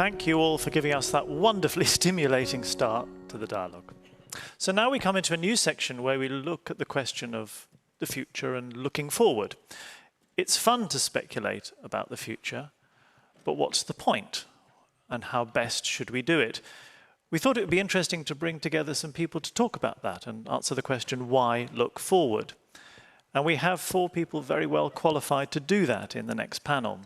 Thank you all for giving us that wonderfully stimulating start to the dialogue. So now we come into a new section where we look at the question of the future and looking forward. It's fun to speculate about the future, but what's the point? And how best should we do it? We thought it would be interesting to bring together some people to talk about that and answer the question, why look forward? And we have 4 people very well qualified to do that in the next panel.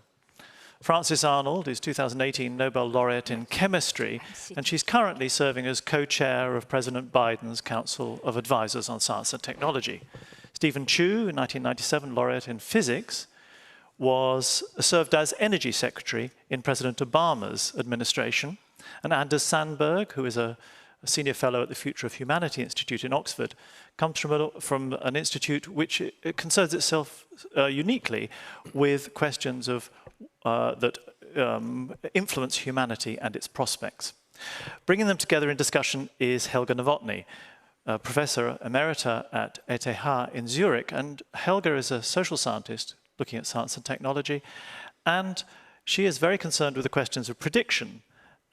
Frances Arnold is 2018 Nobel Laureate in Chemistry, and she's currently serving as co-chair of President Biden's Council of Advisors on Science and Technology. Stephen Chu, 1997 Laureate in Physics, served as Energy Secretary in President Obama's administration. And Anders Sandberg, who is a senior fellow at the Future of Humanity Institute in Oxford, comes from an institute which concerns itself uniquely with questions of that influence humanity and its prospects. Bringing them together in discussion is Helga Novotny, Professor Emerita at ETH in Zurich. And Helga is a social scientist looking at science and technology, and she is very concerned with the questions of prediction,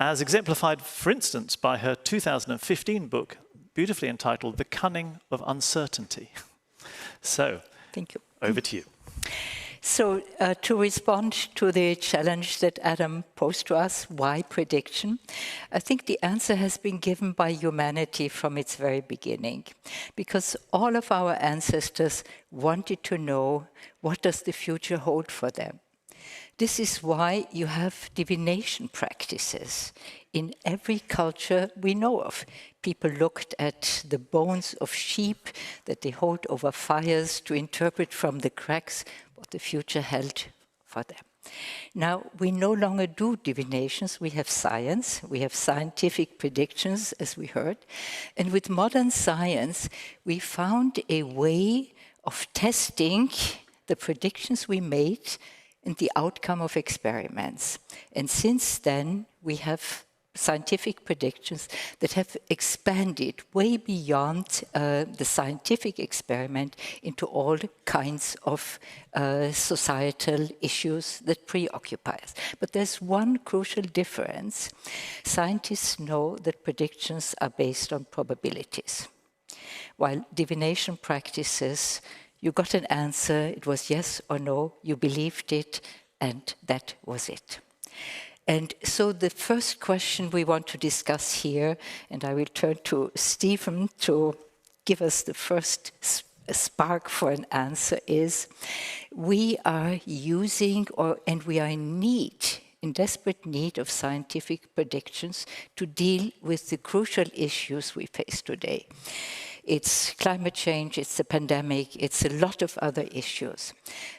as exemplified, for instance, by her 2015 book, beautifully entitled The Cunning of Uncertainty. So, thank you. Over to you. So to respond to the challenge that Adam posed to us, why prediction? I think the answer has been given by humanity from its very beginning, because all of our ancestors wanted to know, what does the future hold for them? This is why you have divination practices in every culture we know of. People looked at the bones of sheep that they hold over fires to interpret from the cracks what the future held for them. Now, we no longer do divinations, we have science, we have scientific predictions, as we heard, and with modern science, we found a way of testing the predictions we made and the outcome of experiments. And since then, we have scientific predictions that have expanded way beyond the scientific experiment into all kinds of societal issues that preoccupy us. But there's one crucial difference. Scientists know that predictions are based on probabilities, while divination practices, you got an answer, it was yes or no, you believed it, and that was it. And so the first question we want to discuss here, and I will turn to Stephen to give us the first spark for an answer, is we are using, and we are in desperate need of scientific predictions to deal with the crucial issues we face today. It's climate change, it's the pandemic, it's a lot of other issues.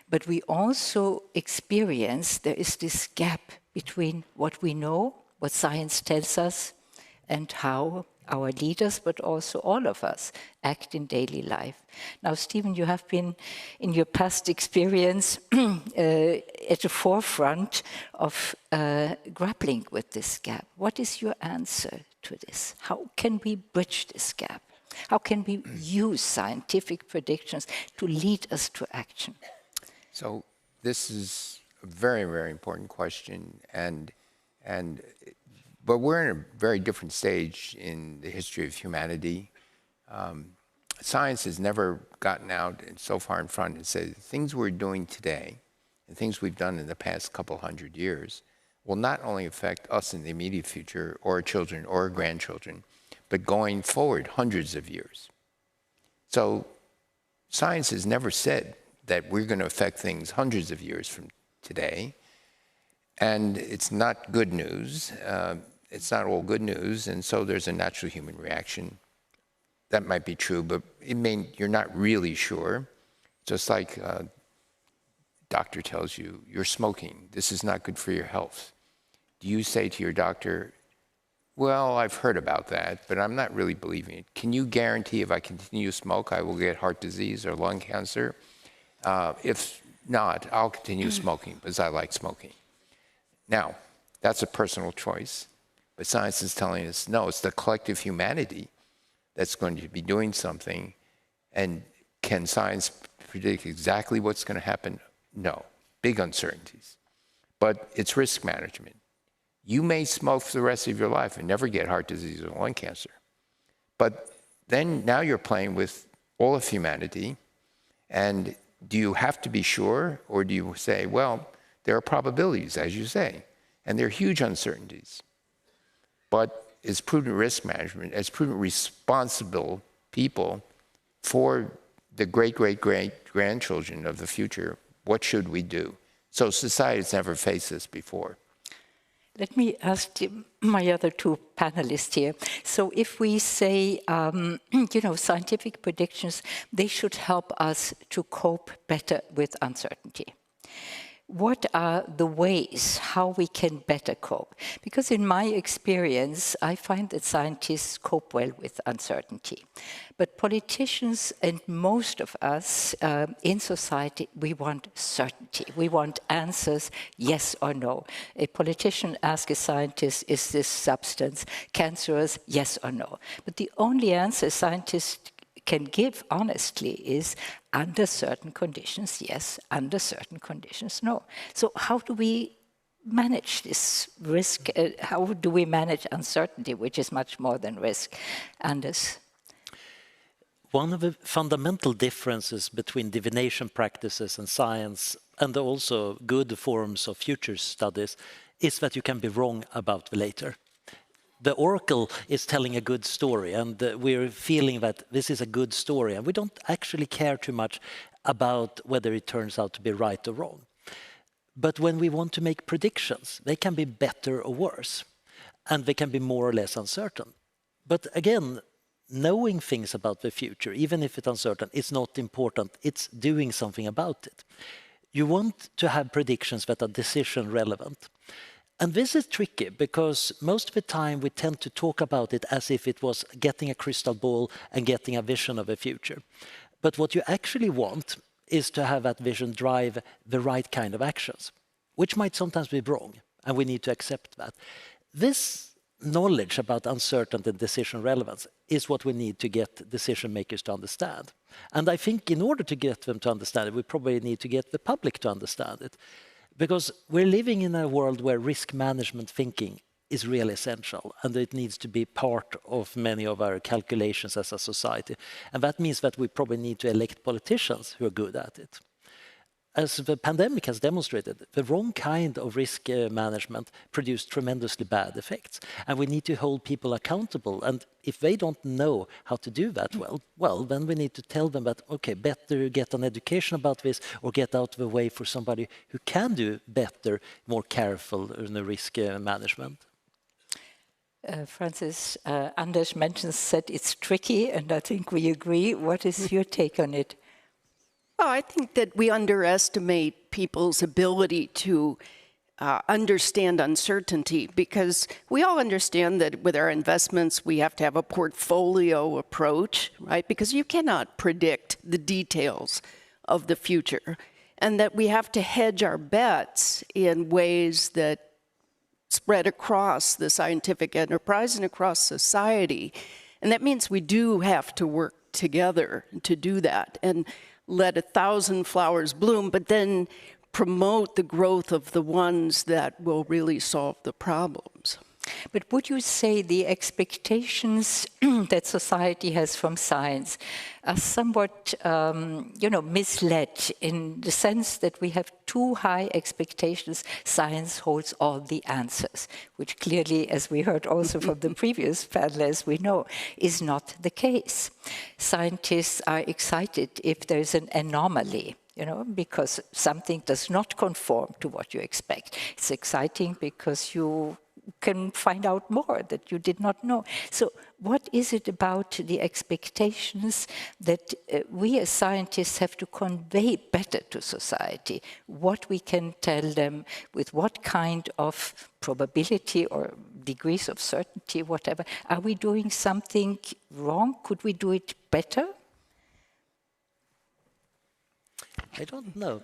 But we also experience there is this gap between what we know, what science tells us, and how our leaders, but also all of us, act in daily life. Now, Stephen, you have been, in your past experience, at the forefront of grappling with this gap. What is your answer to this? How can we bridge this gap? How can we use scientific predictions to lead us to action? So this is a very, very important question, but we're in a very different stage in the history of humanity. Science has never gotten out so far in front and said things we're doing today and things we've done in the past couple hundred years will not only affect us in the immediate future or our children or our grandchildren, but going forward hundreds of years. So science has never said that we're going to affect things hundreds of years from today, and it's not good news. It's not all good news, and so there's a natural human reaction. That might be true, but you're not really sure. Just like a doctor tells you, you're smoking, this is not good for your health. Do you say to your doctor, well, I've heard about that, but I'm not really believing it. Can you guarantee if I continue to smoke, I will get heart disease or lung cancer? If not, I'll continue smoking because I like smoking. Now, that's a personal choice, but science is telling us, no, it's the collective humanity that's going to be doing something. And can science predict exactly what's going to happen? No, big uncertainties. But it's risk management. You may smoke for the rest of your life and never get heart disease or lung cancer. But then now you're playing with all of humanity. And do you have to be sure, or do you say, well, there are probabilities, as you say, and there are huge uncertainties. But as prudent risk management, as prudent responsible people for the great-great-great-grandchildren of the future, what should we do? So society has never faced this before. Let me ask my other two panelists here. So if we say, scientific predictions, they should help us to cope better with uncertainty. What are the ways how we can better cope? Because in my experience, I find that scientists cope well with uncertainty. But politicians and most of us in society, we want certainty. We want answers, yes or no. A politician asks a scientist, is this substance cancerous, yes or no? But the only answer scientists can give honestly is under certain conditions, yes, under certain conditions, no. So how do we manage this risk? How do we manage uncertainty, which is much more than risk? Anders? One of the fundamental differences between divination practices and science, and also good forms of future studies, is that you can be wrong about the later. The oracle is telling a good story, and we're feeling that this is a good story, and we don't actually care too much about whether it turns out to be right or wrong. But when we want to make predictions, they can be better or worse, and they can be more or less uncertain. But again, knowing things about the future, even if it's uncertain, is not important. It's doing something about it. You want to have predictions that are decision relevant. And this is tricky because most of the time we tend to talk about it as if it was getting a crystal ball and getting a vision of the future. But what you actually want is to have that vision drive the right kind of actions, which might sometimes be wrong, and we need to accept that. This knowledge about uncertainty and decision relevance is what we need to get decision makers to understand. And I think in order to get them to understand it, we probably need to get the public to understand it. Because we're living in a world where risk management thinking is really essential, and it needs to be part of many of our calculations as a society. And that means that we probably need to elect politicians who are good at it. As the pandemic has demonstrated, the wrong kind of risk management produced tremendously bad effects. And we need to hold people accountable. And if they don't know how to do that well, then we need to tell them that, okay, better get an education about this or get out of the way for somebody who can do better, more careful in the risk management. Francis, Anders said it's tricky, and I think we agree. What is your take on it? Well, I think that we underestimate people's ability to understand uncertainty, because we all understand that with our investments, we have to have a portfolio approach, right? Because you cannot predict the details of the future, and that we have to hedge our bets in ways that spread across the scientific enterprise and across society. And that means we do have to work together to do that. And let 1,000 flowers bloom, but then promote the growth of the ones that will really solve the problems. But would you say the expectations that society has from science are somewhat, misled in the sense that we have too high expectations? Science holds all the answers, which clearly, as we heard also from the previous panelists, we know is not the case. Scientists are excited if there's an anomaly, because something does not conform to what you expect. It's exciting because you can find out more that you did not know. So what is it about the expectations that we as scientists have to convey better to society? What we can tell them with what kind of probability or degrees of certainty, whatever. Are we doing something wrong? Could we do it better? I don't know.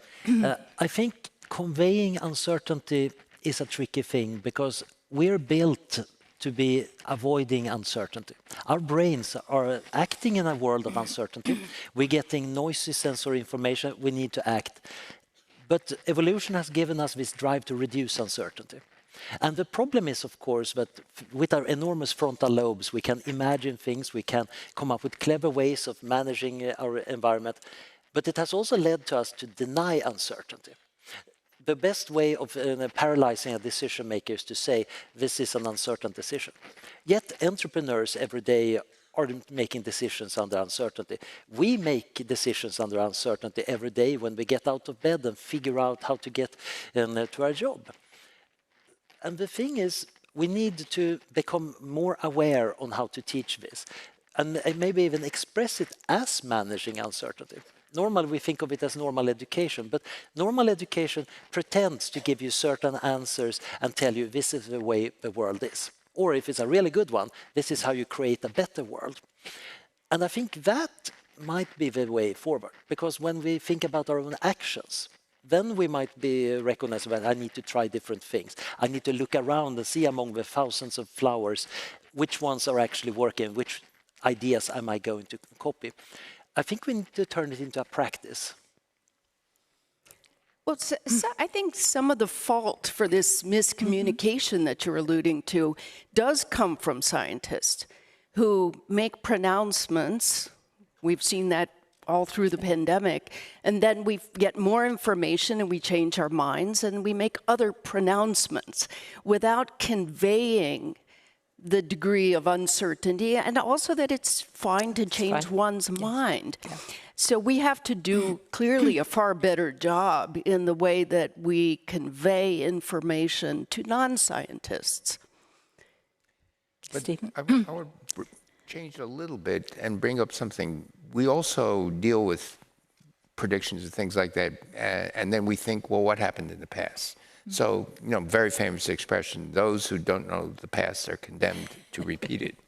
I think conveying uncertainty is a tricky thing because we're built to be avoiding uncertainty. Our brains are acting in a world of uncertainty. We're getting noisy sensory information. We need to act. But evolution has given us this drive to reduce uncertainty. And the problem is, of course, that with our enormous frontal lobes, we can imagine things, we can come up with clever ways of managing our environment, but it has also led to us to deny uncertainty. The best way of paralyzing a decision maker is to say, this is an uncertain decision. Yet entrepreneurs every day are making decisions under uncertainty. We make decisions under uncertainty every day when we get out of bed and figure out how to get to our job. And the thing is, we need to become more aware on how to teach this, and maybe even express it as managing uncertainty. Normally we think of it as normal education, but normal education pretends to give you certain answers and tell you this is the way the world is. Or if it's a really good one, this is how you create a better world. And I think that might be the way forward, because when we think about our own actions, then we might be recognized that I need to try different things. I need to look around and see among the thousands of flowers which ones are actually working, which ideas am I going to copy. I think we need to turn it into a practice. Well, I think some of the fault for this miscommunication that you're alluding to does come from scientists who make pronouncements. We've seen that all through the pandemic. And then we get more information and we change our minds and we make other pronouncements without conveying the degree of uncertainty, and also that it's fine to change one's mind. Yeah. So we have to do clearly a far better job in the way that we convey information to non-scientists. But I would change it a little bit and bring up something. We also deal with predictions and things like that, and then we think, well, what happened in the past? So, very famous expression, those who don't know the past are condemned to repeat it.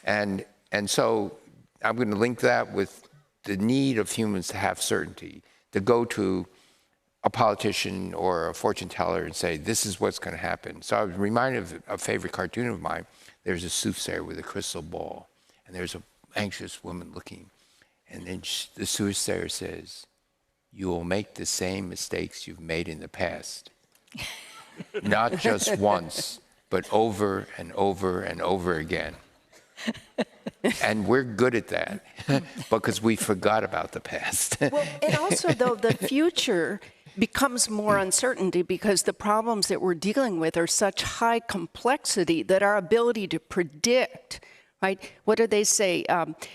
And so I'm going to link that with the need of humans to have certainty, to go to a politician or a fortune teller and say, this is what's going to happen. So I was reminded of a favorite cartoon of mine. There's a soothsayer with a crystal ball, and there's an anxious woman looking. And then the soothsayer says, you will make the same mistakes you've made in the past. Not just once, but over and over and over again. And we're good at that because we forgot about the past. Well, and also, though, the future becomes more uncertainty because the problems that we're dealing with are such high complexity that our ability to predict, right? What do they say?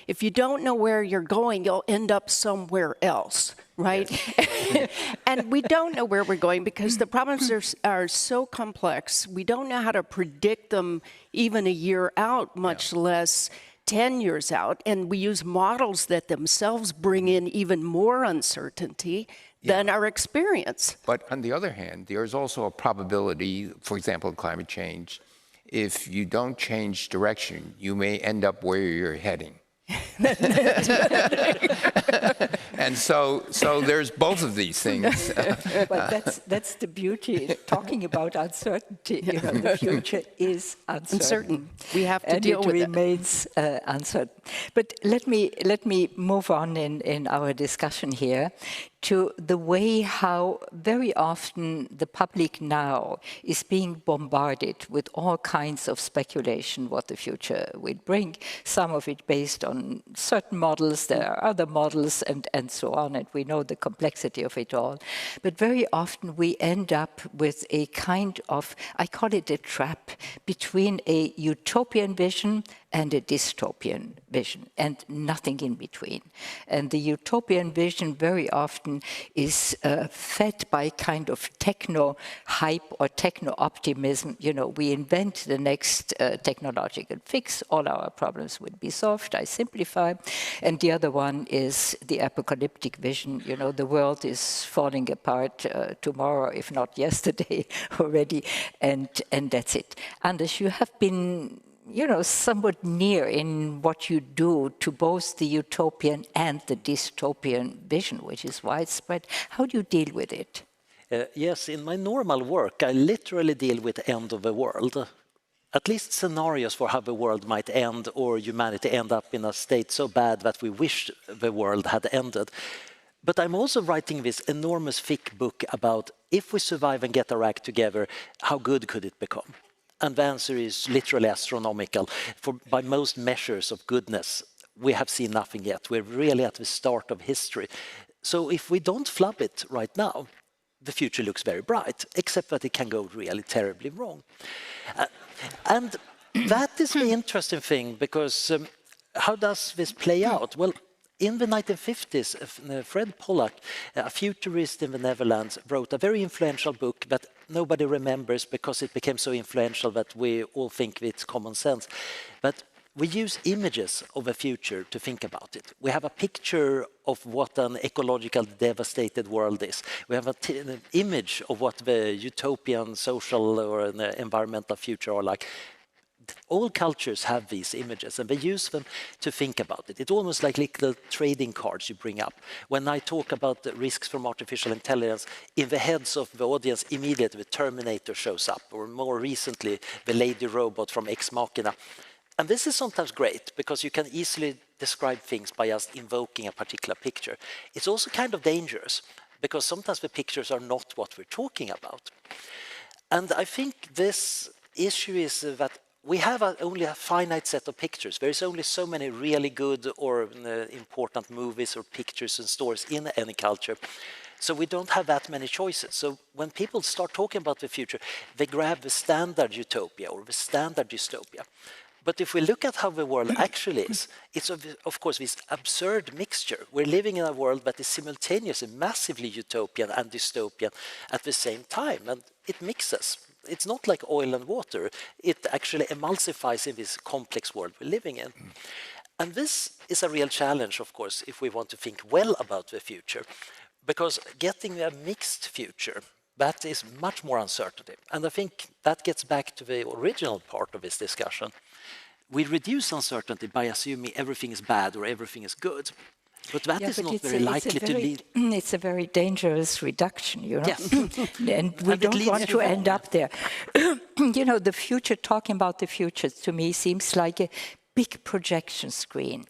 If you don't know where you're going, you'll end up somewhere else, right? Yes. And we don't know where we're going because the problems are so complex. We don't know how to predict them even a year out, much less 10 years out. And we use models that themselves bring in even more uncertainty than our experience. But on the other hand, there is also a probability, for example, in climate change, if you don't change direction, you may end up where you're heading. And so there's both of these things. But that's the beauty, talking about uncertainty. The future is uncertain. We have to deal with it. And it remains uncertain. But let me move on in our discussion here to the way how very often the public now is being bombarded with all kinds of speculation what the future will bring, some of it based on certain models, there are other models and so on, and we know the complexity of it all. But very often we end up with a kind of, I call it a trap, between a utopian vision and a dystopian vision, and nothing in between. And the utopian vision very often is fed by kind of techno-hype or techno-optimism. We invent the next technological fix, all our problems would be solved, I simplify. And the other one is the apocalyptic vision. The world is falling apart tomorrow, if not yesterday already, and that's it. Anders, you have been somewhat near in what you do to both the utopian and the dystopian vision, which is widespread. How do you deal with it? Yes, in my normal work, I literally deal with the end of the world. At least scenarios for how the world might end or humanity end up in a state so bad that we wish the world had ended. But I'm also writing this enormous thick book about if we survive and get our act together, how good could it become? And the answer is literally astronomical. By most measures of goodness, we have seen nothing yet. We're really at the start of history. So if we don't flub it right now, the future looks very bright, except that it can go really terribly wrong. And that is the interesting thing, because how does this play out? Well, in the 1950s, Fred Pollack, a futurist in the Netherlands, wrote a very influential book that nobody remembers because it became so influential that we all think it's common sense. But we use images of the future to think about it. We have a picture of what an ecological devastated world is. We have an image of what the utopian social or environmental future are like. All cultures have these images and they use them to think about it. It's almost like little trading cards you bring up. When I talk about the risks from artificial intelligence, in the heads of the audience, immediately the Terminator shows up, or more recently, the lady robot from Ex Machina. And this is sometimes great because you can easily describe things by just invoking a particular picture. It's also kind of dangerous because sometimes the pictures are not what we're talking about. And I think this issue is that we have only a finite set of pictures. There is only so many really good or important movies or pictures and stories in any culture. So we don't have that many choices. So when people start talking about the future, they grab the standard utopia or the standard dystopia. But if we look at how the world actually is, it's of course this absurd mixture. We're living in a world that is simultaneously massively utopian and dystopian at the same time, and it mixes. It's not like oil and water. It actually emulsifies in this complex world we're living in. And this is a real challenge, of course, if we want to think well about the future, because getting a mixed future, that is much more uncertainty. And I think that gets back to the original part of this discussion. We reduce uncertainty by assuming everything is bad or everything is good. But that is not very likely to lead. It's a very dangerous reduction, you know. Yes. And we don't want to end up there. You know, the future, talking about the future, to me seems like a big projection screen.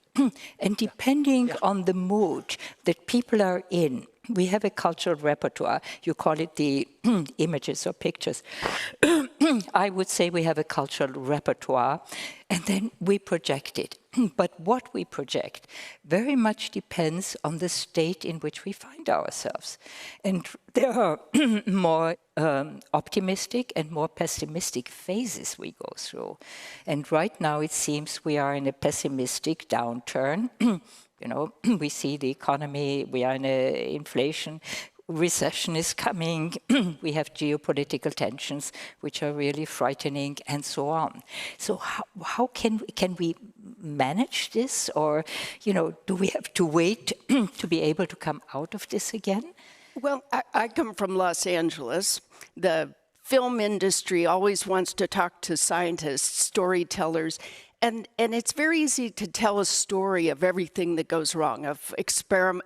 And depending on the mood that people are in, we have a cultural repertoire. You call it the images or pictures. I would say we have a cultural repertoire, and then we project it. But what we project very much depends on the state in which we find ourselves. And there are more optimistic and more pessimistic phases we go through. And right now it seems we are in a pessimistic downturn. You know, we see the economy, we are in a inflation, recession is coming, we have geopolitical tensions, which are really frightening, and so on. So how can we manage this? Or, you know, do we have to wait to be able to come out of this again? Well, I come from Los Angeles. The film industry always wants to talk to scientists, storytellers, and it's very easy to tell a story of everything that goes wrong, of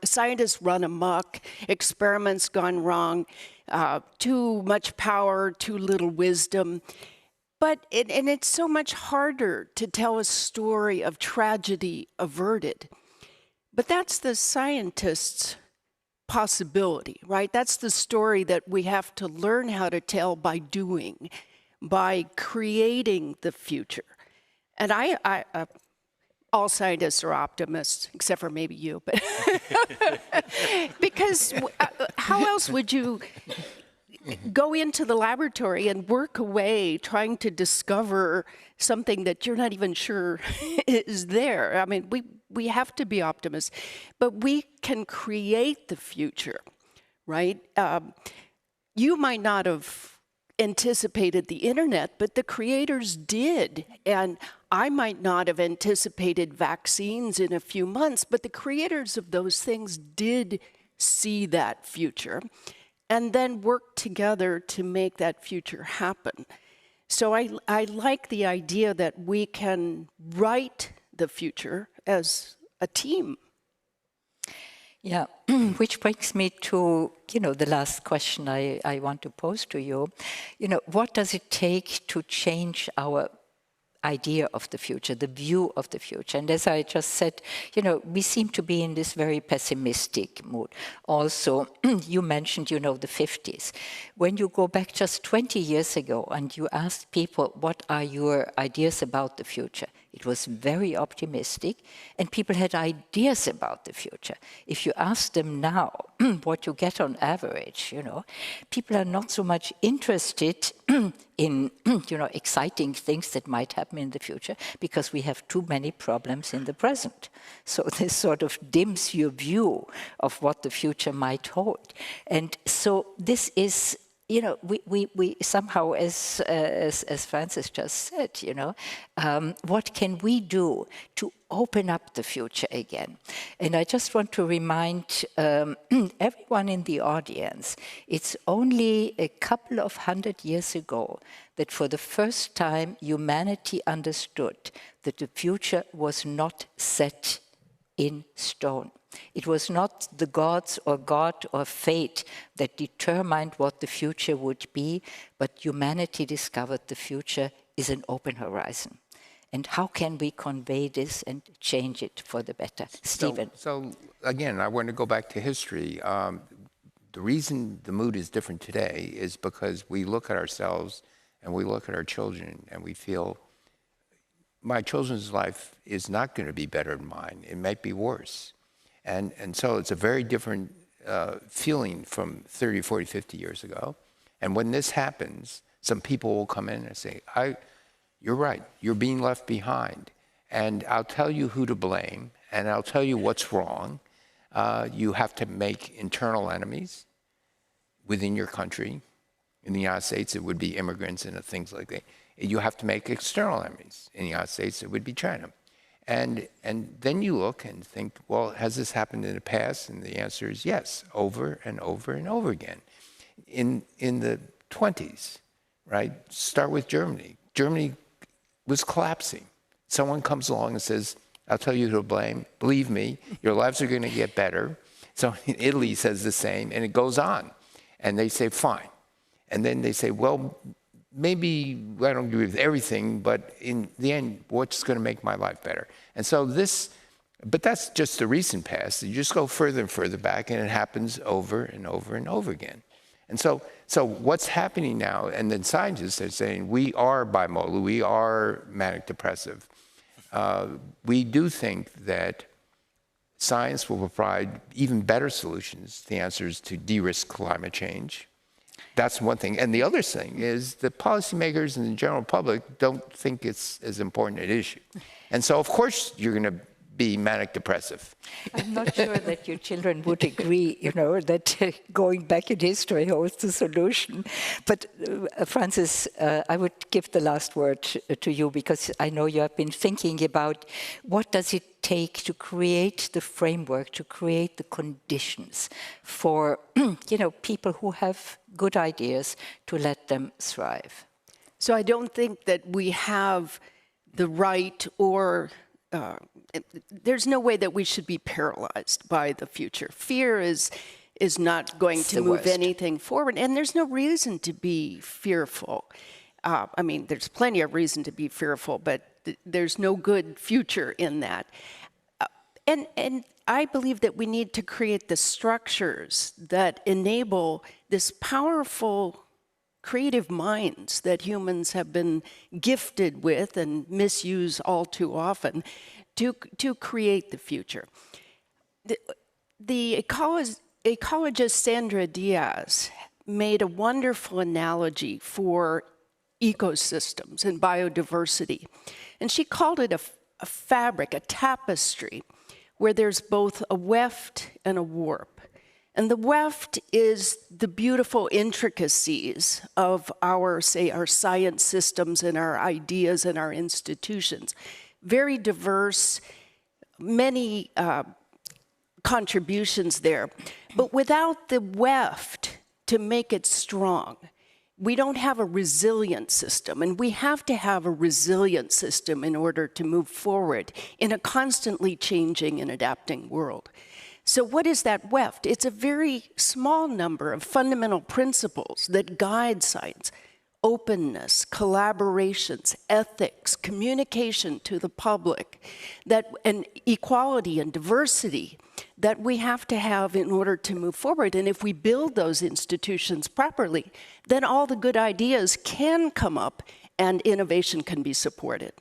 scientists run amok, experiments gone wrong, too much power, too little wisdom. But it's so much harder to tell a story of tragedy averted. But that's the scientist's possibility, right? That's the story that we have to learn how to tell by doing, by creating the future. And all scientists are optimists, except for maybe you, but because how else would you go into the laboratory and work away trying to discover something that you're not even sure is there? I mean, we have to be optimists, but we can create the future, right? You might not have anticipated the internet, but the creators did. And I might not have anticipated vaccines in a few months, but the creators of those things did see that future and then work together to make that future happen. So I like the idea that we can write the future as a team. Yeah, which brings me to, you know, the last question I want to pose to you. You know, what does it take to change our idea of the future, the view of the future. And as I just said, you know, we seem to be in this very pessimistic mood. Also, you mentioned, you know, the 50s. When you go back just 20 years ago and you asked people, what are your ideas about the future? It was very optimistic, and people had ideas about the future. If you ask them now what you get on average, you know, people are not so much interested in, you know, exciting things that might happen in the future, because we have too many problems in the present. So this sort of dims your view of what the future might hold. And so this is, you know, we somehow, as Francis just said, you know, what can we do to open up the future again? And I just want to remind everyone in the audience, it's only a couple of 100 years ago that for the first time humanity understood that the future was not set in stone. It was not the gods or God or fate that determined what the future would be, but humanity discovered the future is an open horizon. And how can we convey this and change it for the better? Stephen. So again, I want to go back to history. The reason the mood is different today is because we look at ourselves and we look at our children and we feel, my children's life is not going to be better than mine. It might be worse. And so it's a very different feeling from 30, 40, 50 years ago. And when this happens, some people will come in and say, you're right, you're being left behind. And I'll tell you who to blame, and I'll tell you what's wrong. You have to make internal enemies within your country. In the United States, it would be immigrants and things like that. You have to make external enemies. In the United States, it would be China. And then you look and think, well, has this happened in the past? And the answer is yes, over and over and over again. In the 20s, right? Start with Germany. Germany was collapsing. Someone comes along and says, I'll tell you who to blame. Believe me, your lives are going to get better. So Italy says the same, and it goes on. And they say, fine. And then they say, well, maybe I don't agree with everything, but in the end, what's going to make my life better? And so but that's just the recent past. You just go further and further back, and it happens over and over and over again. And so what's happening now, and then scientists are saying, we are bimodal, we are manic depressive. We do think that science will provide even better solutions, the answers to de-risk climate change. That's one thing. And the other thing is that policymakers and the general public don't think it's as important an issue. And so, of course, you're going to be manic depressive. I'm not sure that your children would agree, you know, that going back in history holds the solution. But Francis, I would give the last word to you, because I know you have been thinking about what does it take to create the framework, to create the conditions for, you know, people who have good ideas to let them thrive. So I don't think that we have the right or there's no way that we should be paralyzed by the future. Fear is not going to move anything forward, and there's no reason to be fearful. I mean, there's plenty of reason to be fearful, but there's no good future in that. And I believe that we need to create the structures that enable this powerful creative minds that humans have been gifted with and misuse all too often to create the future. The ecologist Sandra Diaz made a wonderful analogy for ecosystems and biodiversity. And she called it a fabric, a tapestry, where there's both a weft and a warp. And the weft is the beautiful intricacies of our science systems and our ideas and our institutions. Very diverse, many contributions there. But without the weft to make it strong, we don't have a resilient system. And we have to have a resilient system in order to move forward in a constantly changing and adapting world. So what is that weft? It's a very small number of fundamental principles that guide science. openness, collaborations, ethics, communication to the public, and equality and diversity that we have to have in order to move forward. And if we build those institutions properly, then all the good ideas can come up and innovation can be supported.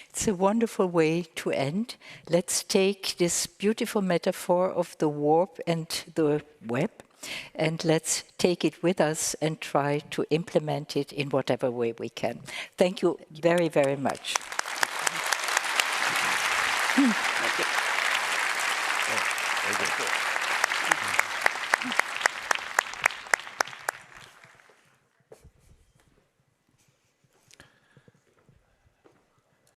It's a wonderful way to end. Let's take this beautiful metaphor of the warp and the web, and let's take it with us and try to implement it in whatever way we can. Thank you very, very much. Very good.